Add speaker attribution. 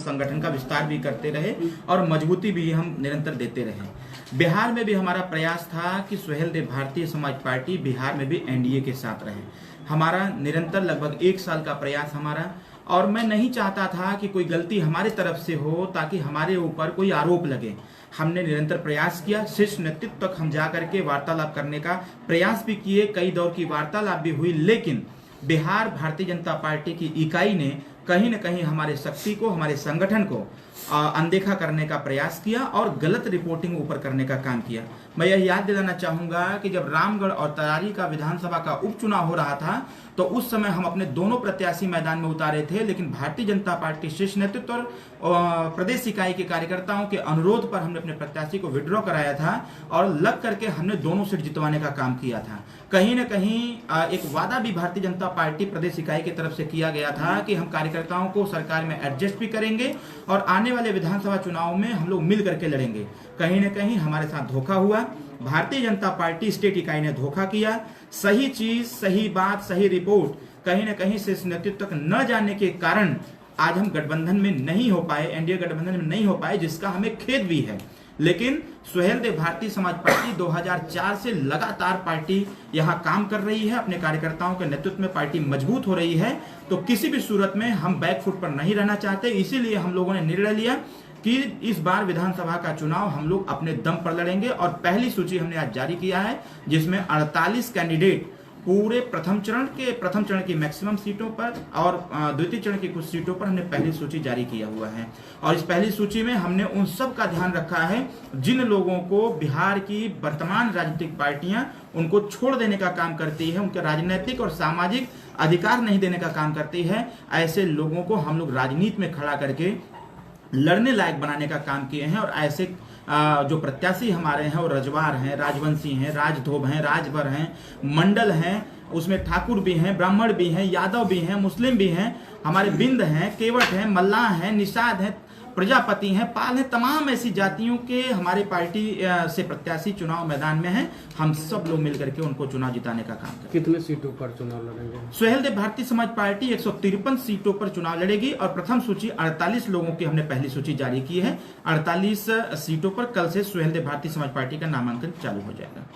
Speaker 1: संगठन का विस्तार भी करते रहे और मजबूती भी हम निरंतर देते रहे। बिहार में भी हमारा प्रयास था कि सुहेलदेव भारतीय समाज पार्टी बिहार में भी एनडीए के साथ रहे। हमारा निरंतर लगभग 1 साल का प्रयास हमारा, और मैं नहीं चाहता था कि कोई गलती हमारे तरफ से हो ताकि हमारे ऊपर कोई आरोप लगे। हमने निरंतर प्रयास किया, शीर्ष नेतृत्व तक हम जा करके वार्तालाप करने का प्रयास भी किए, कई दौर की वार्तालाप भी हुई, लेकिन बिहार भारतीय जनता पार्टी की इकाई ने कहीं न कहीं हमारे शक्ति को, हमारे संगठन को अनदेखा करने का प्रयास किया और गलत रिपोर्टिंग ऊपर करने का काम किया। मैं यह याद दिलाना चाहूंगा कि जब रामगढ़ और तरारी का विधानसभा का उपचुनाव हो रहा था तो उस समय हम अपने दोनों प्रत्याशी मैदान में उतारे थे, लेकिन भारतीय जनता पार्टी शीर्ष नेतृत्व और प्रदेश इकाई के कार्यकर्ताओं के अनुरोध पर हमने अपने प्रत्याशी को विड्रॉ कराया था और लग करके हमने दोनों सीट जितवाने का काम किया था। कहीं न कहीं एक वादा भी भारतीय जनता पार्टी प्रदेश इकाई की तरफ से किया गया था कि हम कार्यकर्ताओं को सरकार में एडजस्ट भी करेंगे और आने वाले विधानसभा चुनाव में हम लोग मिल करके लड़ेंगे। कहीं न कहीं हमारे साथ धोखा हुआ। भारतीय जनता पार्टी स्टेट इकाई ने धोखा किया। सही चीज, सही बात, सही रिपोर्ट कहीं न कहीं शीर्ष नेतृत्व तक न जाने के कारण आज हम गठबंधन में नहीं हो पाए, एनडीए गठबंधन में नहीं हो पाए, जिसका हमें खेद भी है। लेकिन सुहेलदेव भारतीय समाज पार्टी 2004 से लगातार पार्टी यहां काम कर रही है, अपने कार्यकर्ताओं के नेतृत्व में पार्टी मजबूत हो रही है, तो किसी भी सूरत में हम बैकफुट पर नहीं रहना चाहते। इसीलिए हम लोगों ने निर्णय लिया कि इस बार विधानसभा का चुनाव हम लोग अपने दम पर लड़ेंगे और पहली सूची हमने आज जारी किया है, जिसमें 48 कैंडिडेट पूरे प्रथम चरण की मैक्सिमम सीटों पर और द्वितीय चरण की कुछ सीटों पर हमने पहली सूची जारी किया हुआ है। और इस पहली सूची में हमने उन सब का ध्यान रखा है जिन लोगों को बिहार की वर्तमान राजनीतिक पार्टियां उनको छोड़ देने का काम करती है, उनके राजनीतिक और सामाजिक अधिकार नहीं देने का काम करती है। ऐसे लोगों को हम लोग राजनीति में खड़ा करके लड़ने लायक बनाने का काम किए हैं। और ऐसे जो प्रत्याशी हमारे हैं वो रजवार हैं, राजवंशी हैं, राजधोब हैं, राजभर हैं, मंडल हैं, उसमें ठाकुर भी हैं, ब्राह्मण भी हैं, यादव भी हैं, मुस्लिम भी हैं, हमारे बिंद हैं, केवट हैं, मल्लाह हैं, निषाद हैं, प्रजापति हैं, पाल हैं, तमाम ऐसी जातियों के हमारे पार्टी से प्रत्याशी चुनाव मैदान में हैं। हम सब लोग मिलकर के उनको चुनाव जिताने का काम करेंगे।
Speaker 2: कितने सीटों पर चुनाव लड़ेंगे?
Speaker 1: सुहेलदेव भारतीय समाज पार्टी 153 सीटों पर चुनाव लड़ेगी और प्रथम सूची 48 लोगों की हमने पहली सूची जारी की है। 48 सीटों पर कल से सुहेलदेव भारतीय समाज पार्टी का नामांकन चालू हो जाएगा।